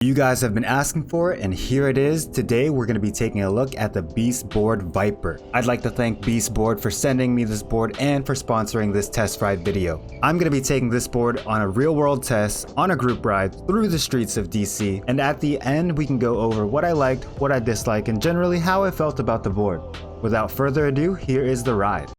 You guys have been asking for it, and here it is. Today we're going to be taking a look at the Skateboard VIPER. I'd like to thank Skateboard for sending me this board and for sponsoring this test ride video. I'm going to be taking this board on a real world test on a group ride through the streets of DC, and at the end we can go over what I liked, what I disliked, and generally how I felt about the board. Without further ado, here is the ride.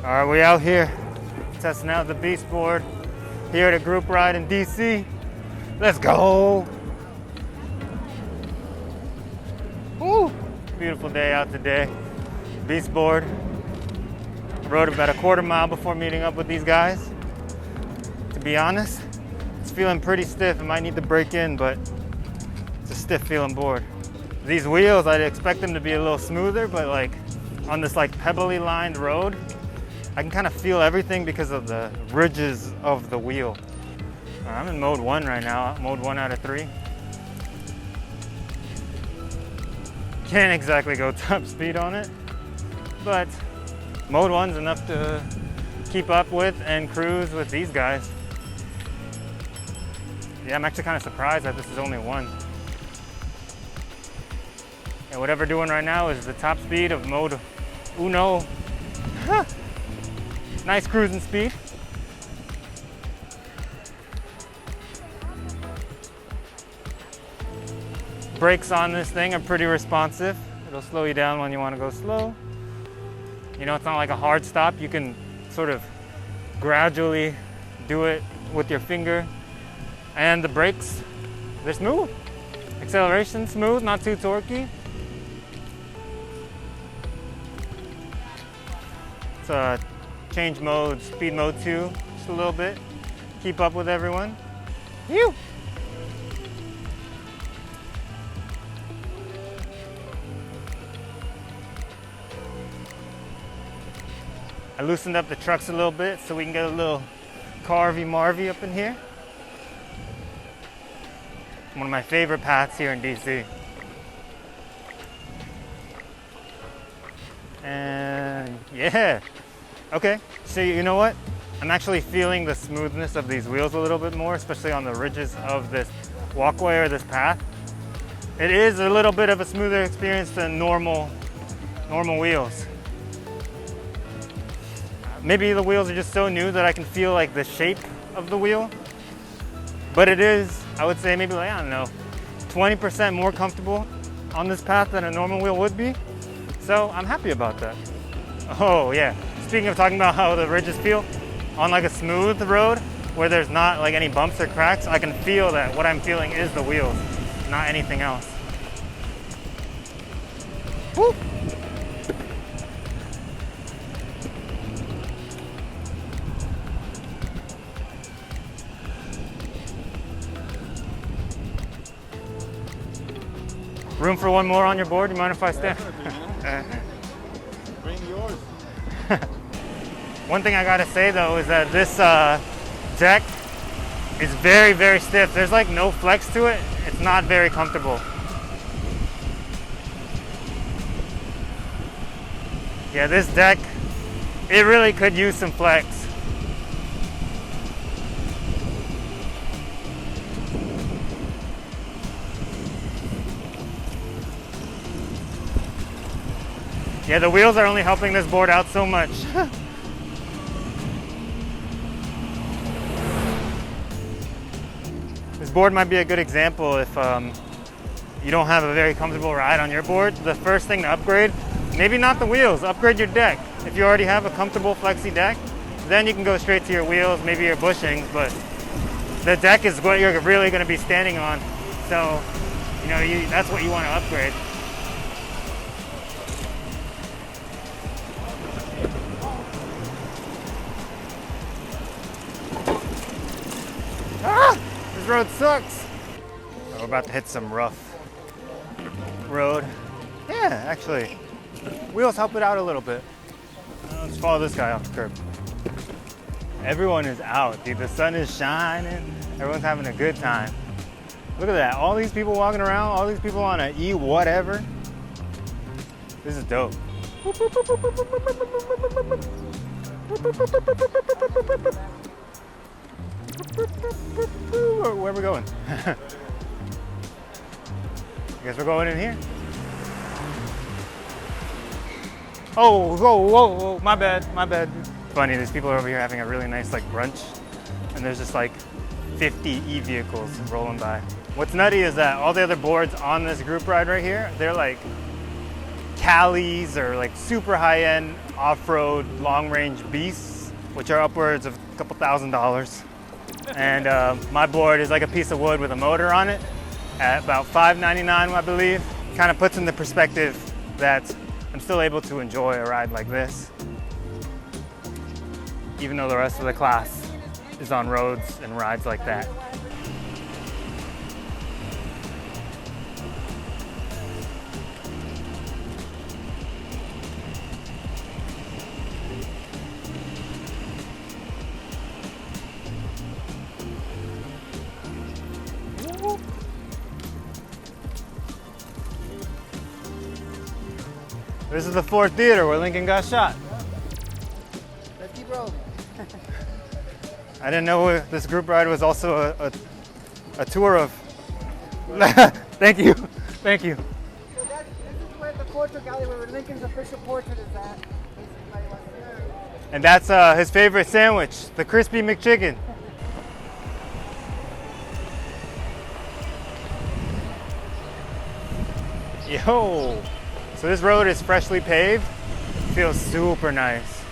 Alright, we out here testing out the Skateboard here at a group ride in DC. Let's go! Woo! Beautiful day out today. Skateboard. Rode about a quarter mile before meeting up with these guys. To be honest, it's feeling pretty stiff. It might need to break in, but it's a stiff feeling board. These wheels, I'd expect them to be a little smoother, but like on this like pebbly lined road, I can kind of feel everything because of the ridges of the wheel. I'm in mode 1 right now, mode 1 out of 3. Can't exactly go top speed on it, but mode 1's enough to keep up with and cruise with these guys. Yeah, I'm actually kind of surprised that this is only 1. And whatever we're doing right now is the top speed of mode uno. Nice cruising speed. Brakes on this thing are pretty responsive. It'll slow you down when you want to go slow. You know, it's not like a hard stop. You can sort of gradually do it with your finger. And the brakes, they're smooth. Acceleration smooth, not too torquey. It's change mode, speed mode 2, just a little bit. Keep up with everyone. Phew! I loosened up the trucks a little bit so we can get a little carvy-marvy up in here. One of my favorite paths here in DC. And yeah. Okay, so you know what? I'm actually feeling the smoothness of these wheels a little bit more, especially on the ridges of this walkway or this path. It is a little bit of a smoother experience than normal wheels. Maybe the wheels are just so new that I can feel like the shape of the wheel. But it is, I would say maybe like, I don't know, 20% more comfortable on this path than a normal wheel would be. So I'm happy about that. Oh yeah. Speaking of talking about how the ridges feel, on like a smooth road where there's not like any bumps or cracks, I can feel that what I'm feeling is the wheels, not anything else. Woo! Room for one more on your board? You mind if I stand? Bring yours. One thing I gotta say though is that this deck is very, very stiff. There's like no flex to it. It's not very comfortable. Yeah, this deck, it really could use some flex. Yeah, the wheels are only helping this board out so much. This board might be a good example if you don't have a very comfortable ride on your board. The first thing to upgrade, maybe not the wheels, upgrade your deck. If you already have a comfortable flexi deck, then you can go straight to your wheels, maybe your bushings, but the deck is what you're really gonna be standing on. So, you know, that's what you wanna upgrade. This road sucks. We're about to hit some rough road. Yeah, actually, wheels help it out a little bit. Let's follow this guy off the curb. Everyone is out, dude. The sun is shining. Everyone's having a good time. Look at that, all these people walking around, all these people on an E whatever. This is dope. Where are we going? I guess we're going in here. Oh, whoa, my bad. Funny, these people are over here having a really nice like brunch, and there's just like 50 e-vehicles rolling by. What's nutty is that all the other boards on this group ride right here, they're like Calis or like super high-end off-road long-range beasts, which are upwards of a couple $1,000s. And my board is like a piece of wood with a motor on it at about $599, I believe. Kind of puts into perspective that I'm still able to enjoy a ride like this, even though the rest of the class is on roads and rides like that. This is the Ford Theater where Lincoln got shot. Let's keep rolling. I didn't know this group ride was also a tour of... Thank you. So this is where the portrait gallery, where Lincoln's official portrait is at. And that's his favorite sandwich, the Crispy McChicken. Yo! So this road is freshly paved. It feels super nice.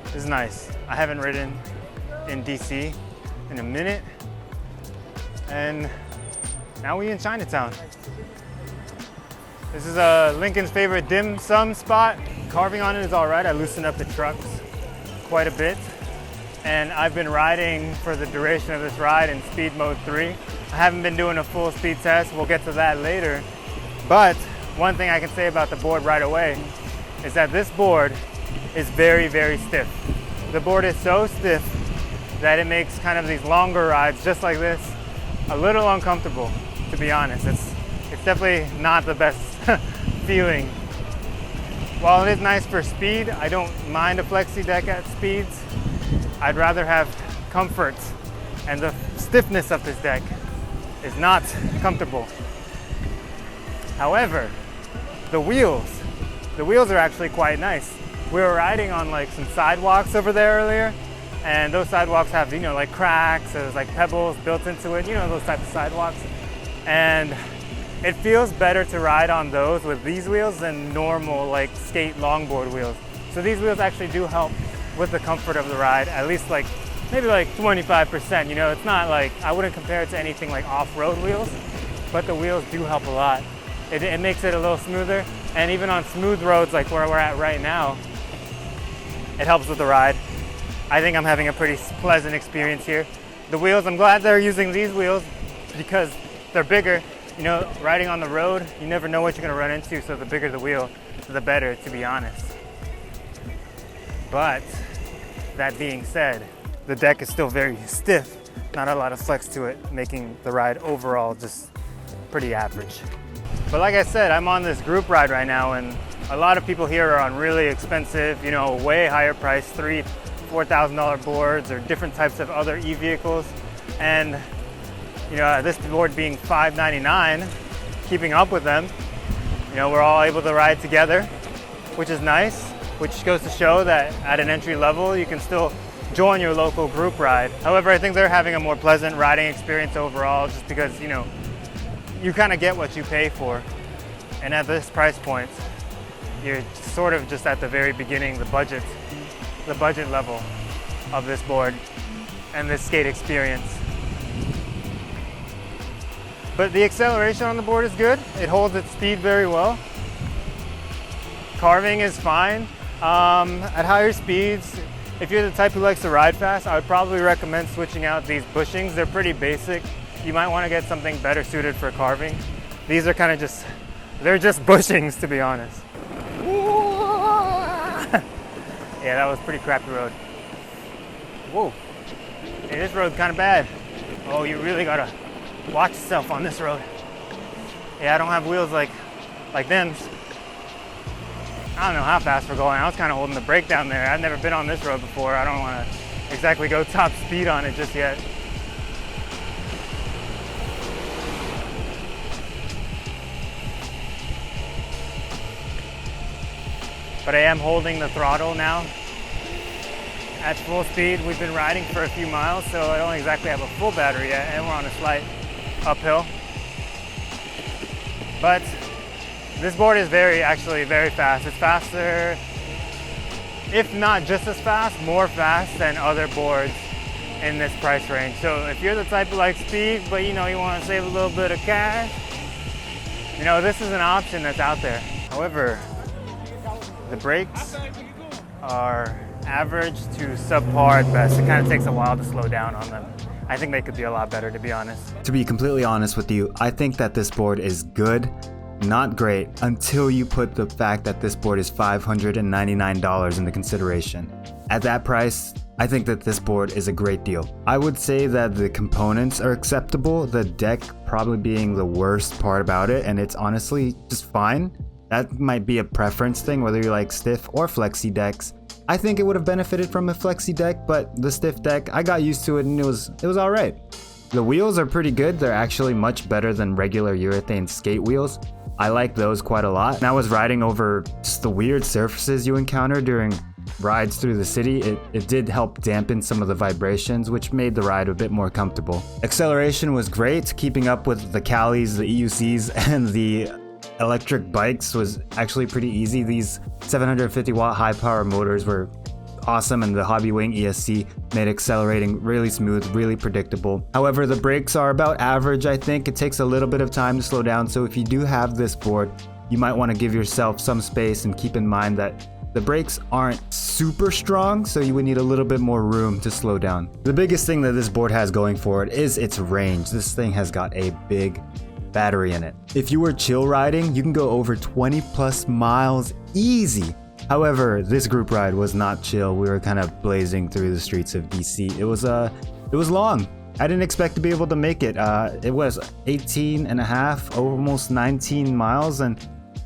This is nice. I haven't ridden in DC in a minute, and now we in Chinatown. This is Lincoln's favorite dim sum spot. Carving on it is all right. I loosened up the trucks quite a bit, and I've been riding for the duration of this ride in speed mode 3. I haven't been doing a full speed test. We'll get to that later. But one thing I can say about the board right away is that this board is very, very stiff. The board is so stiff that it makes kind of these longer rides just like this a little uncomfortable, to be honest. It's definitely not the best feeling. While it is nice for speed, I don't mind a flexi deck at speeds. I'd rather have comfort, and the stiffness of this deck is not comfortable. However, the wheels are actually quite nice. We were riding on like some sidewalks over there earlier, and those sidewalks have, you know, like cracks, there's like pebbles built into it, you know, those types of sidewalks. And it feels better to ride on those with these wheels than normal like skate longboard wheels. So these wheels actually do help with the comfort of the ride, at least like maybe like 25%. You know, it's not like, I wouldn't compare it to anything like off-road wheels, but the wheels do help a lot. It makes it a little smoother, and even on smooth roads like where we're at right now, it helps with the ride. I think I'm having a pretty pleasant experience here. The wheels, I'm glad they're using these wheels because they're bigger. You know, riding on the road, you never know what you're gonna run into, so the bigger the wheel, the better, to be honest. But that being said, the deck is still very stiff, not a lot of flex to it, making the ride overall just pretty average. But like I said, I'm on this group ride right now, and a lot of people here are on really expensive, you know, way higher price, $3,000, $4,000 boards or different types of other e-vehicles. And you know, this board being $599, keeping up with them, you know, we're all able to ride together, which is nice, which goes to show that at an entry level, you can still join your local group ride. However, I think they're having a more pleasant riding experience overall, just because, you know, you kind of get what you pay for. And at this price point, you're sort of just at the very beginning, the budget level of this board and this skate experience. But the acceleration on the board is good. It holds its speed very well. Carving is fine. At higher speeds, if you're the type who likes to ride fast, I would probably recommend switching out these bushings. They're pretty basic. You might want to get something better suited for carving. These are kind of they're just bushings, to be honest. Yeah, that was pretty crappy road. Whoa. Hey, this road's kind of bad. Oh, you really gotta watch yourself on this road. Yeah, I don't have wheels like them. I don't know how fast we're going. I was kind of holding the brake down there. I've never been on this road before. I don't want to exactly go top speed on it just yet. But I am holding the throttle now at full speed. We've been riding for a few miles, so I don't exactly have a full battery yet, and we're on a slight uphill. But this board is actually very fast. It's faster, if not just as fast, more fast than other boards in this price range. So if you're the type who likes speed, but you want to save a little bit of cash, this is an option that's out there. However, the brakes are average to subpar at best. It kind of takes a while to slow down on them. I think they could be a lot better, to be honest. To be completely honest with you, I think that this board is good, not great, until you put the fact that this board is $599 into consideration. At that price, I think that this board is a great deal. I would say that the components are acceptable, the deck probably being the worst part about it, and it's honestly just fine. That might be a preference thing, whether you like stiff or flexi decks. I think it would have benefited from a flexi deck, but the stiff deck, I got used to it and it was all right. The wheels are pretty good. They're actually much better than regular urethane skate wheels. I like those quite a lot. And I was riding over just the weird surfaces you encounter during rides through the city. It did help dampen some of the vibrations, which made the ride a bit more comfortable. Acceleration was great. Keeping up with the Calis, the EUCs, and the electric bikes was actually pretty easy. These 750 watt high power motors were awesome, and the Hobby Wing ESC made accelerating really smooth, really predictable. However, the brakes are about average. I think it takes a little bit of time to slow down, so if you do have this board, you might want to give yourself some space and keep in mind that the brakes aren't super strong, so you would need a little bit more room to slow down. The biggest thing that this board has going for it is its range. This thing has got a big battery in it. If you were chill riding, you can go over 20 plus miles easy. However, this group ride was not chill. We were kind of blazing through the streets of DC. It was long. I didn't expect to be able to make it. It was 18 and a half, almost 19 miles. And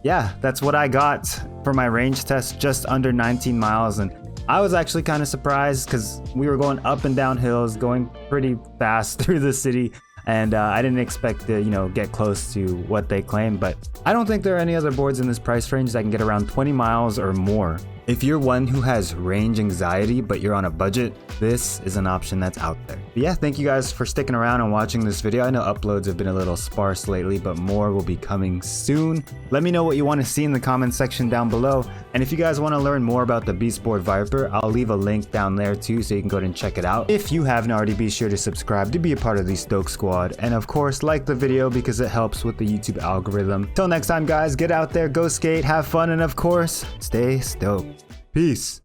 yeah, that's what I got for my range test, just under 19 miles. And I was actually kind of surprised because we were going up and down hills, going pretty fast through the city. And I didn't expect to, get close to what they claim, but I don't think there are any other boards in this price range that can get around 20 miles or more. If you're one who has range anxiety, but you're on a budget, this is an option that's out there. But yeah, thank you guys for sticking around and watching this video. I know uploads have been a little sparse lately, but more will be coming soon. Let me know what you want to see in the comment section down below. And if you guys want to learn more about the Skateboard VIPER, I'll leave a link down there too, so you can go ahead and check it out. If you haven't already, be sure to subscribe to be a part of the Stoked squad. And of course, like the video because it helps with the YouTube algorithm. Till next time guys, get out there, go skate, have fun, and of course, stay stoked. Peace.